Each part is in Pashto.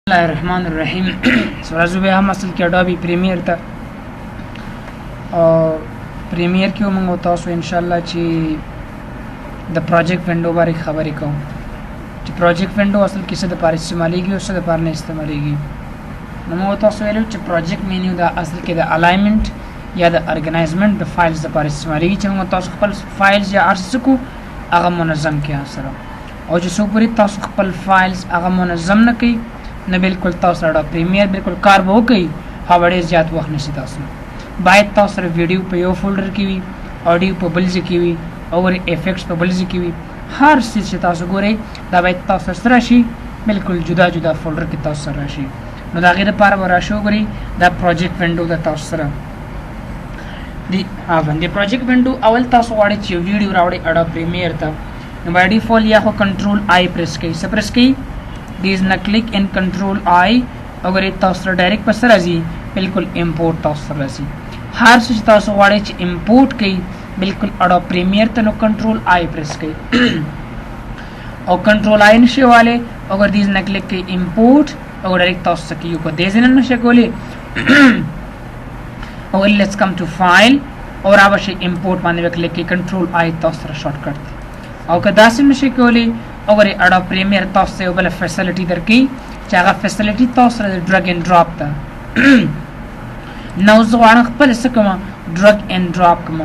الله الرحمن الرحیم سورازو به هم اصل کې اډوبي پریمیر ته او پریمیر کې موږ تاسو ان شاء الله چې د پروجیکټ وینډو باندې خبرې کوم چې پروجیکټ وینډو اصل کې څه د پاره استعمالېږي او څه د پاره نه استعمالېږي. نو موږ تاسو ویلو چې پروجیکټ مینیو دا اصل کې د الاینمنت یا د ارګنایزمنت د فایلز لپاره استعمالېږي چې موږ تاسو خپل فایلز یا ارس کو هغه منظم کړئ سره او چې څو پوری تاسو خپل فایلز هغه منظم نه کړئ نه بالکل تاسو راډا پریمیر بالکل کار به وکړي هغه ډېر زیات وخت نشي تاسو باید تاسو سره ویډیو په یو فولډر کې وي اډیو په بل ځای کې وي او افیکټس په بل ځای کې وي هر څه چې تاسو ګورئ دا باید تاسو سره شي بالکل جدا جدا فولډر کې تاسو سره شي. نو دا غیر لپاره به راشو ګورئ دا پروجیکټ وینډو د تاسو سره دی باندې پروجیکټ وینډو اول تاسو غواړئ چې ویډیو راوړئ اډوب پریمیر ته نو باید ډیفالت یا خو کنټرول آی پریس کړئ څه پریس کړئ دیز نه کلیک ان کنټرول آی اگر تاسو سره ډایرکټ پر سره راځي بالکل امپورټ تاسو سره راځي هر څه تاسو غواړئ چې امپورټ کړئ بالکل اډوب پریمیر ته نو کنټرول آی پریس کړئ او کنټرول آی نشواله اگر دیز نه کلیک کړئ امپورټ او ډایرکټ تاسو سره کیو کو دیز نه نشه کولی او لیټس کم ټو فایل اور اوبه امپورټ باندې کلیک کړئ کنټرول آی تاسو سره شارټ کټ او که داسې نشه کولی اور اډوب پریمیر تاسو ته بل فیسیلیټی درکې چې هغه فیسیلیټی تاسو سره ډرګ ان ډراپ ته نو زه غواړم خپل څه کوم ډرګ ان ډراپ کوم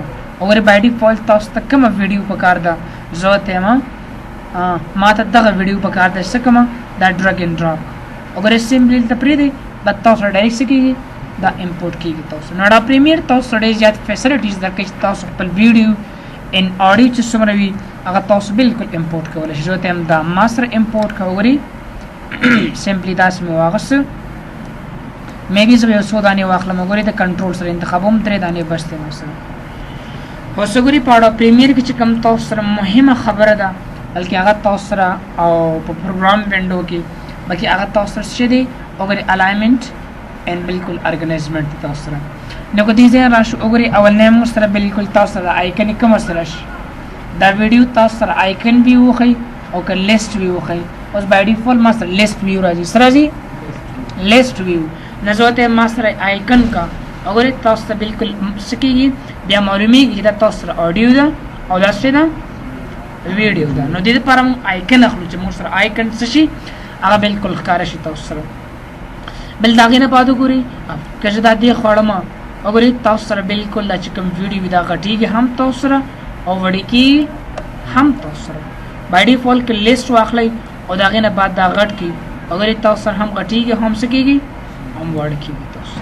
اور بای ډیفالت تاسو ته کوم ویډیو پکار ده زه ته ما ته دغه ویډیو پکار ده څه کوم دا ډرګ ان ډراپ اور سیمپلی ته پرې دی بس تاسو ډایرکټ سکیږي دا امپورټ کیږي تاسو نو اډوب پریمیر تاسو ډېر زیات فیسیلیټیز درکې تاسو خپل ویډیو ان اډیو چې څومره وي هغه تاسو بالکل امپورټ کولی شئ. زه ته هم دا ما سره امپورټ کوئ سیمپلی داسې مې واغسته میبي زه یو څو دانې واخلم وګورئ د کنټرول سره انتخابوم 3 دانې بس دی ما سره اوس وګورئ په اډوب پریمیر کې چې کوم تاسو سره مهمه خبره ده بلکې هغه تاسو سره او په پروګرام وینډو کې بلکې هغه تاسو سره څه دی وګورئ الاینمنت ان بالکل ارګنایزمنت تاسو سره نو که دې ځای راشو وګورئ اول نیم سره بالکل تاسو سره آیکن کوم سره دا ویډیو تاسو سره آیکن وی وخی او که لیست وی وخی اوس بای ډیفالت ما سره لیست ویو راځي سره راځي لیست ویو نزوته ما سره آیکن کا اور تاسو ته بالکل سکیږي بیا معلومیږي چې دا تاسو سره اډیو ده او دا څه ده ویډیو ده. نو دې لپاره موږ آیکن اخلو چې موږ سره آیکن څه شي هغه بالکل ښکاره شي تاسو سره بل دا غینه پاتو ګوري کله دا دې خوړم اور تاسو سره بالکل دا چې کوم ویډیو دا غټیږي هم تاسو سره او وړي کی هم تاسو سره بای ډیفالت کې لیست واخلئ او دا غینه بعد دا غټ کی اگر تاسو سره هم غټیږي هم سکیږي هم وړ کیږي تاسو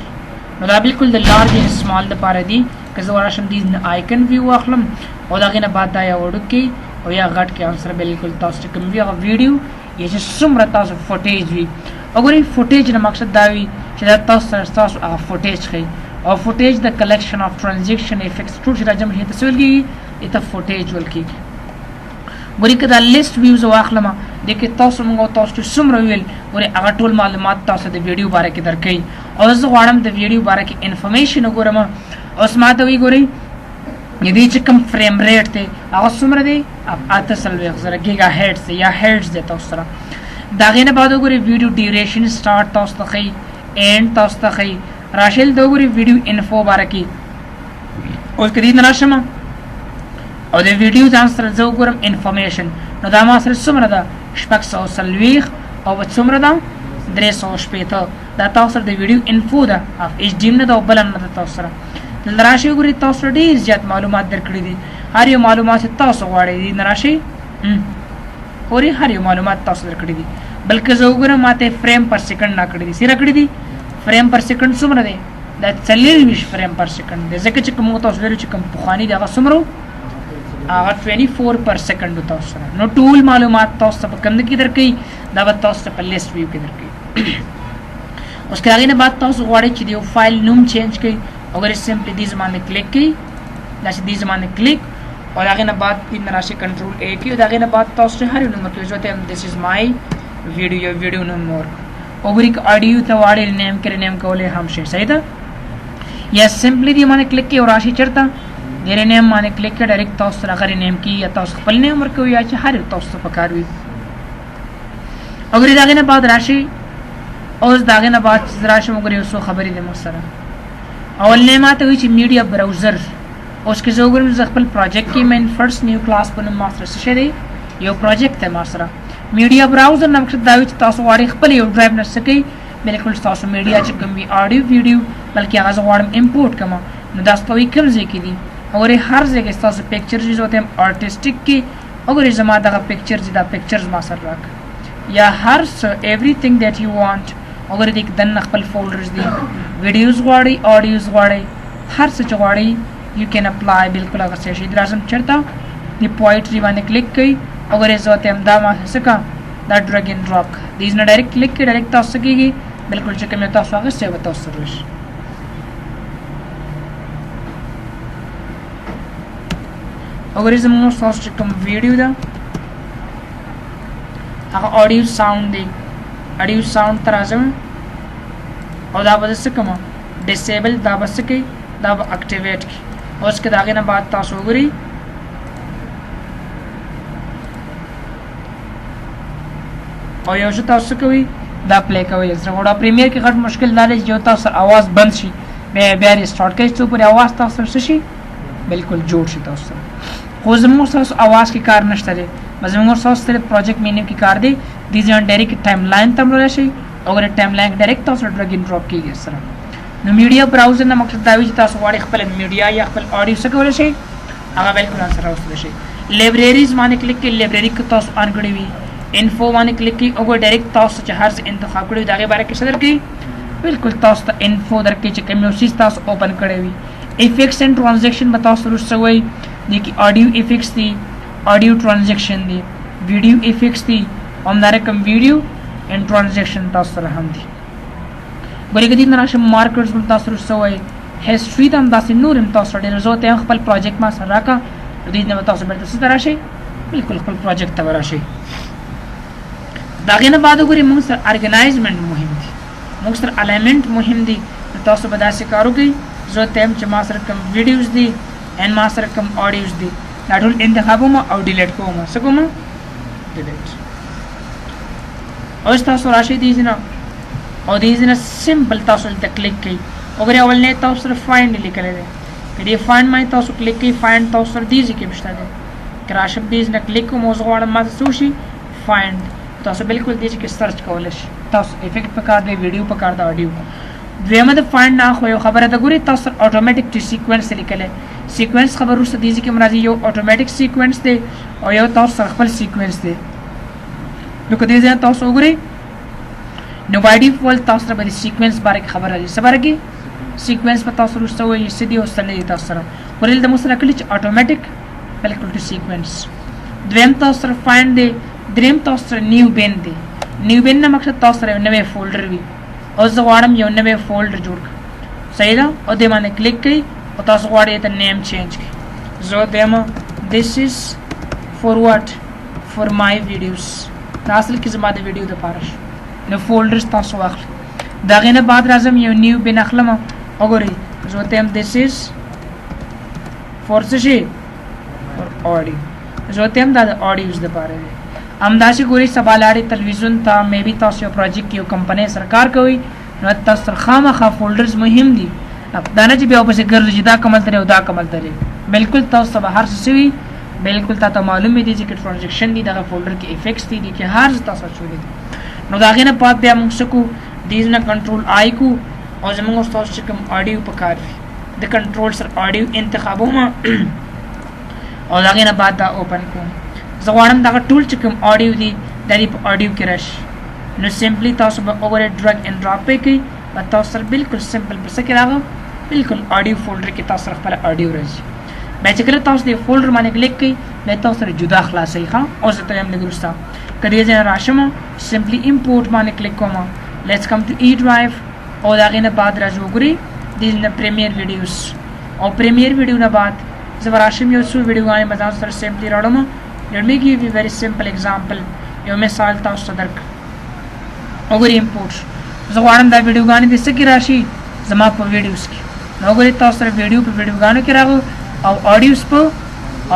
نو دا بالکل د لارج ان سمال د پاره دی که زه ورشم دې آیکن ویو واخلم او دا غینه بعد دا یا وړ کی او یا غټ کی انسر بالکل تاسو کوم وی هغه ویډیو یا چې څومره تاسو فوټیج وی اگر فوټیج نه مقصد دا وی چې دا تاسو هغه فوټیج خي او فوټیج د کلیکشن اف ټرانزیکشن افیکټس ټول چې راځم هي تاسو ولګي اته فوټیج ولکي ګوري کدا لیست ویوز واخلم د کې تاسو موږ تاسو څومره ویل ګوري هغه ټول معلومات تاسو د ویډیو باره کې درکې او زه غواړم د ویډیو باره کې انفارمیشن وګورم اوس ما ته وی ګوري یدي چې کوم فریم ریټ ته هغه څومره دی اته سلوي زره گیگا هرتز یا هرتز د تاسو سره دا غینه بعد وګوري ویډیو ډیوریشن سٹارټ تاسو ته خي اینڈ تاسو ته خي راشل د وګوري ویډیو انفو باره کې اوس کدي نه راشم او د ویډیو ځان سره زه وګورم انفارمیشن نو دا ما سره څومره ده شپږ سوه څلوېښت او څومره ده 360 دا تاسو سره د ویډیو انفو ده ایچ ډي نه ده او بله نه ده تاسو سره دلته راشئ وګورئ تاسو سره ډېر زیات معلومات درکړي دي هر یو معلومات چې تاسو غواړئ دي نه راشئ ګورئ هر یو معلومات تاسو درکړي دي بلکې زه وګورم ما ته فریم پر سیکنډ راکړي دي څه راکړي دي فریم پر سیکنډ څومره دی دا 40 فریم پر سیکنډ دی ځکه چې کوم تاسو ویلو چې کوم پخواني دی هغه څومره هغه 24 پر سیکنډ تاسو سره نو ټول معلومات تاسو په کم کې درکې دا به تاسو په لیست ویو کې درکې اوس کله نه بعد تاسو غواړئ چې یو فایل نوم چینج کړئ اگر سیمپلی دې زمانه کلیک کړئ دا چې دې زمانه کلیک او هغه نه بعد ان راشي کنټرول ا کې او هغه نه بعد تاسو هر نمبر کې ځوته دیس از مای ویډیو نمبر اوګری اډیو ته واړې نیم کې نیم کولې هم شي صحیح ده یا سیمپلی دې باندې کلیک کړئ او راشي چرته ډېر نیم باندې کلیک کړئ ډایرکټ تاسو سره غری نیم کې یا تاسو خپل نیم ورکوي یا چې هر تاسو په کار وي اگر دا غنه بعد راشي اوس داغه نه بعد راشم وګورئ اوس خبرې د مخسره اول نه ماته وی چې میډیا براوزر اوس کې زه وګورم ز خپل پروجیکټ کې من فرست نیو کلاس په نوم ماستر څه دی یو پروجیکټ ته ماستر میډیا براوزر نو مقصد دا وی چې تاسو غواړئ خپل یو ډرایو نه سکی بالکل تاسو میډیا چې کوم وی اډیو ویډیو بلکې هغه غواړم امپورټ کما نو دا تاسو کوم ځای کې دي اور هر ځای کې تاسو پکچرز یوز وته آرټیسټیک کې اگر زما دا پکچرز دا پکچرز ما سره راک یا هر everything that you want اگر دې دن خپل فولډرز دي ویډیوز غواړي اډیوز غواړي هر څه غواړي you can apply بالکل هغه څه شي درازم چرته دی پوئټری باندې کلیک کړئ اگر زه ته امدا ما سکا دا ډرګ ان ډراپ دیز نه ډایرکټ کلیک کړئ ډایرکټ تاسو کېږي بالکل چې کوم تاسو هغه څه وته تاسو راشي اگر زموږ تاسو کوم ویډیو دا هغه اډیو ساوند دی اډیو ساوند تر راځم او دا به څه کوم ډیسیبل دا به څه کوي دا به اکټیویټ کی اوس کې داغه نه بعد تاسو وګورئ او یو څه تاسو کوي دا پلی کوي زه وړا پریمیر کې غټ مشکل لري چې تاسو आवाज بند شي بیا ریسټارټ کړئ ته پر आवाज تاسو شي بالکل جوړ شي تاسو خو زموږ تاسو आवाज کې کار نشته دی زموږ تاسو سره پروجیکټ مینیو کې کار دی د ځان ډایرکټ ټایم لاین تم راشي او ګره ټایم لاین ډایرکټ تاسو ډرګ ان ډراپ کیږي سره نو میډیا براوزر نه مقصد دا وی چې تاسو غواړئ خپل میډیا یا خپل اډیو څه کولای شئ هغه بالکل سره راوستل شي لایبرریز باندې کلیک کړئ لایبرری کې تاسو ان کړی وي انفو باندې کلیک کړئ او ډایرکټ تاسو چې هر څه انتخاب کړئ دا غي باره کې صدر کړئ بالکل تاسو ته انفو درکې چې کوم یو سیس تاسو اوپن کړی وي افیکټس اینڈ ټرانزیکشن به تاسو ورسوي دي کې اډیو افیکټس دي اډیو ټرانزیکشن دي ویډیو افیکټس دي همدار کوم ویډیو اینڈ ټرانزیکشن تاسو سره هم دي ګورې کې دي نه راشه مارکرز هم تاسو ورسوي هیستوري هم تاسو نور هم تاسو ډیر زوته خپل پروجیکټ ما سره راکا دې نه تاسو به تاسو راشي بالکل خپل پروجیکټ ته راشي داغه نه بعد ګورې موږ سره ارګنایزمنت مهم دي موږ سره الیمنت مهم دي تاسو به داسې کارو کوي زه تم چې ما سره کوم ویډیوز دي ان ما سره کوم اډیوز دي دا ټول انتخابوم او ډیلیټ کوم څه کوم ډیلیټ او تاسو راشي دي نه او دې نه سمپل تاسو ته کلیک کړئ وګورئ اول نه تاسو سره فایند لیکل دي کله فایند ما تاسو کلیک کړئ فایند تاسو سره دې کې مشته دي کراشم دې نه کلیک کوم او غواړم ما سوشي فایند تاسو بالکل دې کې سرچ کولای شئ تاسو افیکټ پکار دی ویډیو پکار دا اډیو دویمه د فایند نه خو یو خبره ده ګوري تاسو اتوماتیک ټی سیکوینس لیکل سیکوینس خبر ورسته دي چې مرادي یو اتوماتیک سیکوینس دی او یو تاسو خپل سیکوینس دی نو کدی ځان تاسو وګورئ نو بای ډیفالت تاسو سره به سیکوینس باره خبره راځي سباره کې سیکوینس په تاسو ورسته وي سیدی او سنې تاسو سره ورل د مسره کلی چې اتوماتیک بالکل ټی سیکوینس دویم تاسو سره فایند دی دریم تاسو سره نیو بین دی نیو بین نه مقصد تاسو سره نوې فولډر وي او زه غواړم یو نوې فولډر جوړ کړم صحیح ده او دې باندې کلیک کړئ او تاسو غواړئ ته نیم چینج کړئ زه دیم this is for what for my videos دا اصل کې زما د ویډیو د پاره نو فولډرز تاسو واخلئ دا غینه بعد راځم یو نیو بین اخلم او ګورئ زه دیم this is for څه for audio زه دیم دا د اډیوز د پاره امداشي ګوري سبالاړي تلویزیون ته مې بي تاسو یو پروجیکټ یو کمپنی سرکار کوي نو تاسو خامخا فولډرز مهم دي دا نه چې بیا په څیر ګرځي دا کمل ترې او دا کمل ترې بالکل تاسو به هر څه وي بالکل تاسو معلومه دي چې ټرانزیکشن دي دا فولډر کې افیکټس دي چې هر څه تاسو چولې نو دا غینه پات بیا موږ سکو دیز نه کنټرول آی کو او زموږ تاسو چې کوم اډیو پکار د کنټرول سر اډیو انتخابوم او دا غینه بعد دا اوپن کوم زه غواړم دا ټول چې کوم اډیو دي د دې په اډیو کې راشي نو سمپلی تاسو به اوور ډرګ ان ډراپ کوي په تاسو سره بالکل سمپل بس کې راغو بالکل اډیو فولډر کې تاسو خپل اډیو راځي به چې کله تاسو دې فولډر باندې کلیک کړئ به تاسو سره جدا خلاصي ښه او زه ته هم لګرستا کله چې راشم سمپلی امپورټ باندې کلیک کوم لیټس کم ټو ای ډرایو او دا غینه بعد راځو وګورئ دې نه پریمیر ویډیوز او پریمیر ویډیو نه بعد زه راشم یو څو ویډیو غواړم مزه سره سمپلی راړم let me give you a very simple example یو مثال تاسو ته درک وګورئ امپورټ زه غواړم دا ویډیو غانې د څه کې راشي زما په ویډیوز کې نو وګورئ تاسو سره ویډیو په ویډیو غانو کې راغو او اډیوز په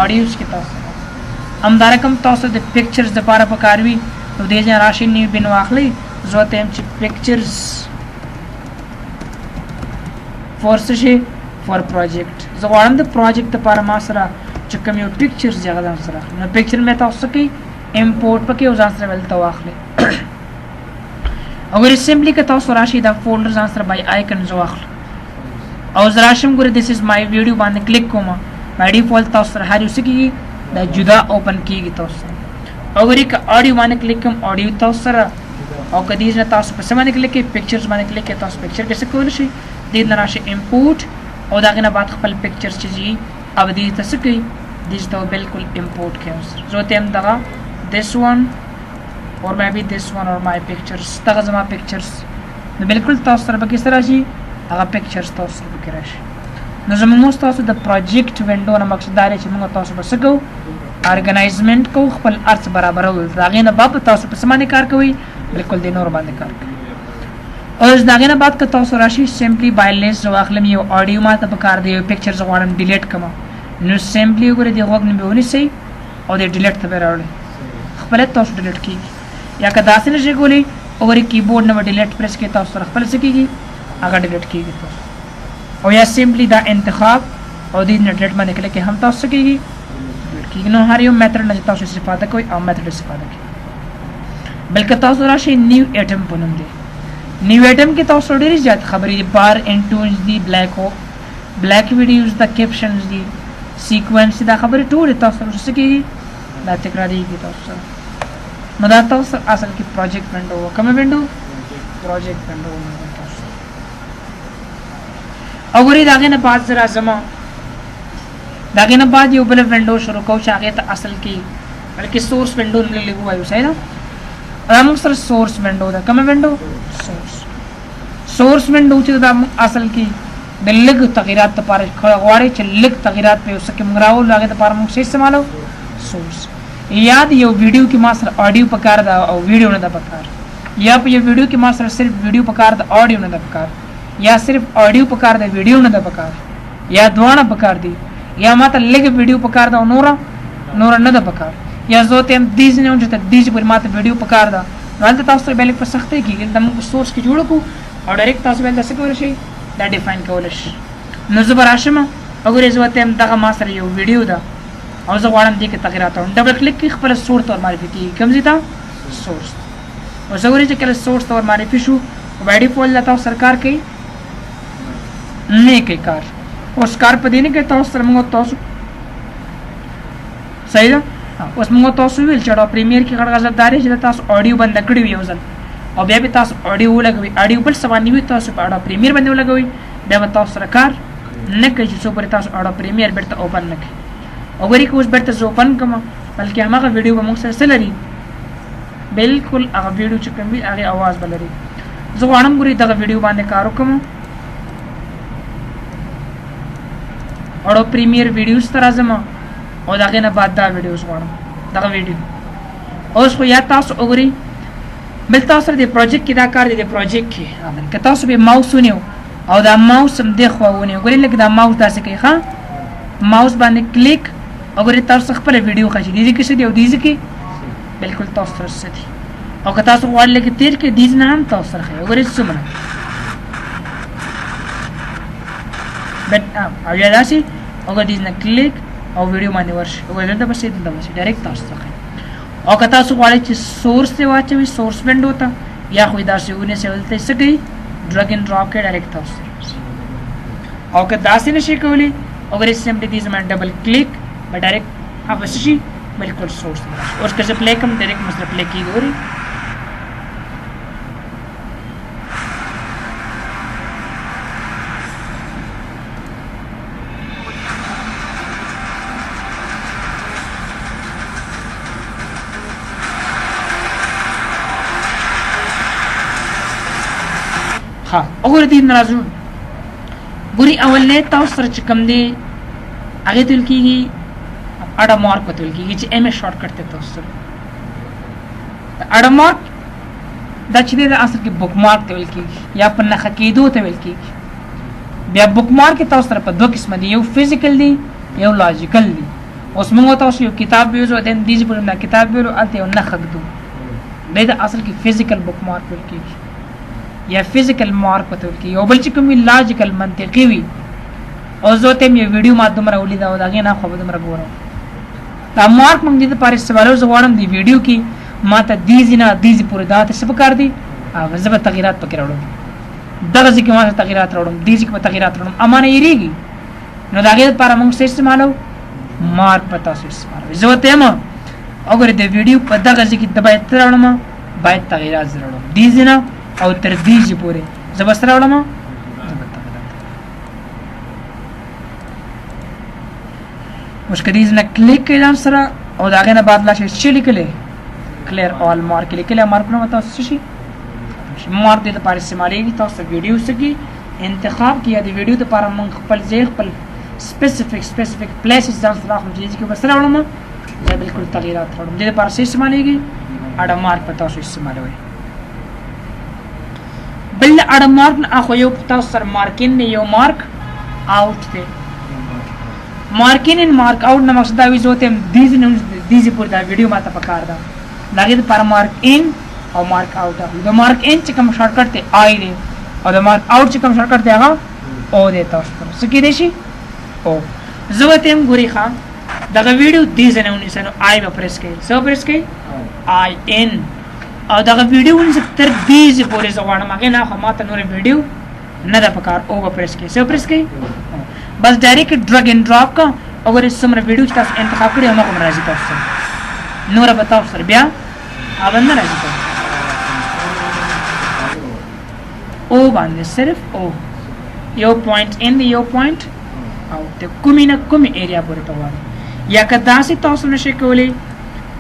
اډیوز کې تاسو همدارکم تاسو د پکچرز د لپاره پکاروي نو دې ځای راشي نیو بین واخلئ زه ته چې pictures for څه for project زه غواړم د project لپاره ما سره چې کوم یو pictures ځای ځان سره نو picture مې تاسو کې import پکې ځان سره ولته واخلې اگر سمپلی که تاسو راشي دا فولډر ځان سره بای آیکن زو واخلې او زراشم ګوره this is my video باندې کلیک کوم by default تاسو سره هر یو څه کېږي دا جدا اوپن کېږي تاسو سره اگر یک audio باندې کلیک کوم audio تاسو سره او کدی نه تاسو په سمانه کلیک کې pictures باندې کلیک کې تاسو picture کې څه کول شي دې نه راشي import او داغه نه بعد خپل pictures چې جی او دې تاسو کې دې ته بالکل import کړئ زه ته هم دغه this one or maybe this one or my pictures دغه زما pictures نو بالکل تاسو سره به کې سره شي هغه pictures تاسو سره به کې راشي نو زموږ تاسو د project window نه مقصد دا چې موږ تاسو به څه کوو organizement کو خپل ارث برابرول داغه نه بعد تاسو په سمانه کار کوي بالکل د نور باندې کار کوي اوس داغه نه بعد که تاسو راشي سمپلی بایلنس واخلم یو audio ماته په کار دی یو pictures غواړم delete کما نو سمپلی وګوره دی غوږ نه بهونی سي او د delete ته راوړل خپل تاسو delete کیږي یا که داسې نشي کولی اور کیبورډ نه delete پریس کې تاسو خپل څه کیږي هغه delete کیږي تاسو او یا سمپلی دا انتخاب او د delete باندې کلیک کې هم تاسو کیږي delete نو هر یو میتھډ نه تاسو استفاده کوئ او میتھډ استفاده کوئ بلکې تاسو راشي نیو ایټم پونم دی نیو ایټم کې تاسو ډېری زیات خبرې بار انټونز دی بلیک ویډیوز دا کیپشنز دی سیکوینس دا خبرې ټول تاسو څه کیږي دا تکراری کی تاسو نو دا تاسو اصل کې پروجیکټ ونډو کوم ونډو پروجیکټ ونډو تاسو اوري داغه نه بعد زرا زما داغه نه بعد یو بل ونډو شروع کو چې هغه ته اصل کې بلکې سورس ونډو نه لګو وایو صحیح ده موږ سره سورس ونډو دا کوم ونډو سورس ونډو چې دا اصل کې د لګ تغیرات لپاره غواړي چې لګ تغیرات په اوسه کې موږ راول هغه لپاره موږ څه استعمالو سورس یاد یو ویډیو کې ما سره اډیو پکار دا او ویډیو نه دا پکار یا په یو ویډیو کې ما سره صرف ویډیو پکار دا اډیو نه دا پکار یا صرف اډیو پکار دا ویډیو نه دا پکار یا دوانه پکار دي یا ماته لګ ویډیو پکار دا نور نه دا پکار یا زه ته دیز نه چې ته دیز پر ماته ویډیو پکار دا ولته تاسو ته بالکل په سختۍ کې د موږ سورس کې جوړ کو او ډایرکټ تاسو به څه کول شي دا ډیفاین کول شي نو زه براشم اگر زه ته دغه ما سره یو ویډیو دا او زه غواړم دې کې تغیرات او ډبل کلیک کې خپل سورس تور معرفي کی کوم زیتا سورس او زه ورته کله سورس تور معرفي شو باي ډیفالت تاسو سرکار کوي نه کوي کار اوس کار په دې نه کې تاسو سره موږ تاسو صحیح ده اوس موږ تاسو ویل چې دا پریمیر کې غړ غزل داري چې تاسو اډیو بند کړی وي ځل او بیا به تاسو اډیو لګوي اډیو بل سوانی وي تاسو په اډا پریمیر باندې لګوي بیا به تاسو سره کار نه کوي چې څو پر تاسو اډا پریمیر بیرته اوپن نه کوي او غری کوس بیرته زه اوپن کوم بلکې هغه ویډیو به موږ سره لري بالکل هغه ویډیو چې کوم وي هغه आवाज بلري زه غواړم ګوري دغه ویډیو باندې کار وکم اډو پریمیر ویډیوز تر ازم او دغه نه بعد دا ویډیوز غواړم دغه ویډیو اوس خو یا تاسو وګورئ بل تاسو د پروجیکټ کې دا کار دی د پروجیکټ کې که تاسو به ماوس ونیو او دا ماوس هم د خو ونیو ګورئ لکه دا ماوس داسې کوي ښا ماوس باندې کلیک او ګورئ تاسو خپل ویډیو خشي دي کې څه دی او دي کې بالکل تاسو سره څه دي او که تاسو غواړئ لکه تیر کې دي نه هم تاسو سره خي ګورئ څومره بټ او یا داسې او دي نه کلیک او ویډیو باندې ورشي او دلته بس ډایرکټ تاسو ته او که تاسو غواړئ چې سورس ته واچوي سورس وینډو ته یا خو داسې ونه سولته څه کوي ډرګ ان ډراپ کې ډایرکټ تاسو او که داسې نشي کولی او ګر سمپلی دې زما ډبل کلیک به ډایرکټ هغه شي بالکل سورس اور که زه پلی کوم ډایرکټ مسله پلی کیږي ګورئ ها وګورئ دې نازو ګوري اول نه تاسو سره چې کوم دی هغه تل کېږي اډا مارک تل کېږي چې ایم شارټ کټ ته تاسو سره اډا مارک دا چې د اصل کې بوک مارک ته ویل کېږي یا په نخ کېدو ته ویل کېږي بیا بوک مارک تاسو سره په دوه قسم دي یو فزیکل دی یو لاجیکل دی اوس موږ تاسو یو کتاب ویزو دین دې په کتاب ویلو الته یو نخ کېدو دا اصل کې فزیکل بک مارک ویل کېږي یا فزیکل مارک وته ویل کېږي او بل چې کوم لاجیکل منطقي وي او زه ته یو ویډیو ما دومره ولید او دا نه خو به دومره ګورم دا مارک موږ دې لپاره سوالو زغوړم دی ویډیو کې ما ته دیزي پورې دا ته څه پکار دي هغه زه به تغیرات پکې راوړم دغه ځکه ما تغیرات راوړم دیزي کې تغیرات راوړم امانه یریږي نو دا غیر لپاره موږ څه استعمالو مارک پتا څه استعمالو زه ته ما اگر د ویډیو په دغه ځکه د باید راوړم باید تغیرات راوړم دیزي نه او تر دیزي پورې زه بس راوړم مشکریز نه کلیک کړم سره او داغه نه بعد لا شي لیکلې کلیر اول مارک لیکلې مارک نو تاسو شي مارک د لپاره استعمالېږي تاسو ویډیو سکی انتخاب کیا د ویډیو لپاره موږ خپل ځای خپل سپیسیفیک پلیسز ځان سره خپل ځای کې بسره وړم دا بالکل تغیرات راوړم د لپاره څه استعمالېږي اډ مارک په تاسو استعمالوي بل اډ مارک نه اخو یو تاسو سره مارکین نه یو مارک آوټ دی مارکین ان مارک آوټ نه مقصد دا وی زوته دیزي پور دا ویډیو ماته پکار دا لګي د پر مارک ان او مارک آوټ دا مارک ان چې کوم شارټ کټ ته آی دی او دا مارک آوټ چې کوم شارټ کټ دی هغه او دی تاسو پر سکی دی شي او زوته هم ګوري خام دا ویډیو دیزه نه ونی سنو آی به پریس کړئ سو پریس کړئ آی ان او دا ویډیو ونی تر دیزه پورې ځوانه مګه نه خو ماته نور ویډیو نه دا پکار او به پریس کړئ سو پریس کړئ بس ډایرکټ ډرګ اینڈ ډراپ کا اگر سمره ویډیو تاسو انتخاب کړئ نو کوم راځي تاسو نور به تاسو سره بیا اوبند راځي تاسو او باندې صرف او یو پوینټ ان یو پوینټ او ته کومه نه کومه ایریا پورې تواره یا کدا سي تاسو نشئ کولای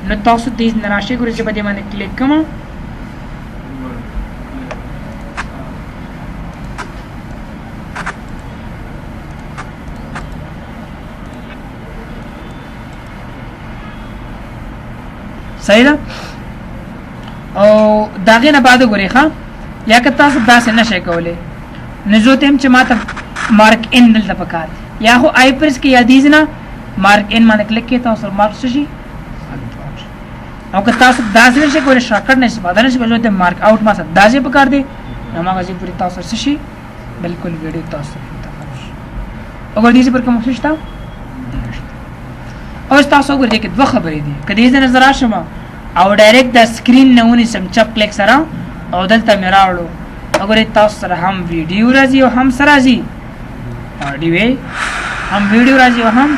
نو تاسو دې نراشه ګورئ چې په دې باندې کلیک کوم صحیح ده او داغه نه بعد غوري ښا یا که تاسو داسې نشئ کولای نو زه تم چې ماته مارک ان دلته پکار یا خو آی پرس کې یادیز نه مارک ان باندې کلیک کې تاسو مارک شي او که تاسو داسې نشئ کولای شارټکټ نه استفاده نشئ کولای ته مارک آوټ ما سره داسې پکار دی نو ما غوښتل پوری تاسو شي بالکل ویډیو تاسو اگر دې پر کوم څه شته او تاسو وګورئ کې دوه خبرې دي کله دې نظر راشم او ډایرکټ د سکرین نه ونی سم چپ کلیک سره او دلته مې راوړو اگر تاسو سره هم ویډیو راځي او هم سره راځي اډیو هم ویډیو راځي او هم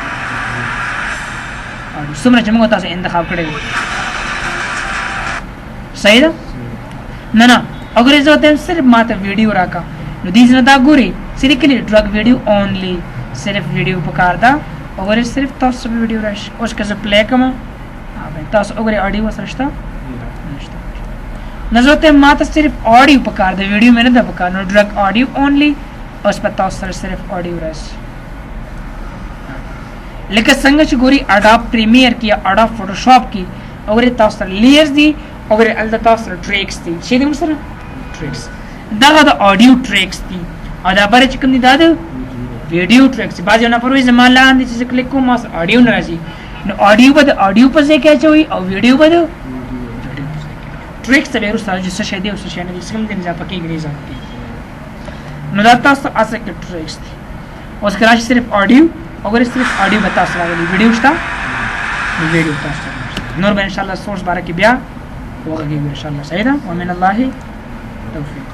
څومره چې موږ تاسو انتخاب کړی صحیح ده نه اگر زه ته صرف ماته ویډیو راکا نو دې نه دا ګوري صرف کلی ډرګ ویډیو اونلی صرف ویډیو پکار دا اگر صرف تاسو ویډیو راشي اوس که زه پلی کوم تاسو اگر اډیو سره شته نظر ته ماته صرف اډیو پکار دا ویډیو مې نه ده پکار نو ډرګ اډیو اونلی اوس په تاسو سره صرف اډیو راشي لکه څنګه چې ګوري اډوب پریمیر کې اډوب فوټوشاپ کې اگر تاسو سره لیئرز دي اگر ال تاسو سره ټریکس دي چې دې سره ټریکس دا د اډیو ټریکس دي او دا بره چې کوم دي دا د ویډیو ټریکس باځه نه پروي زمال لاندې چې کلیک کوم ما اډیو نه راځي نو اډیو به اډیو په ځای کې اچوي او ویډیو به ټریکس ته ورسره چې څه شي دی او څه شي نه دي څنګه دې ځا پکې غریزه نو دا تاسو اصل کې ټریکس دي اوس کراش صرف اډیو اگر صرف اډیو بتا سره ویډیو شته ویډیو تاسو نور به ان شاء الله سورس بارے کې بیا وګورئ ان شاء الله صحیح ده ومن الله توفیق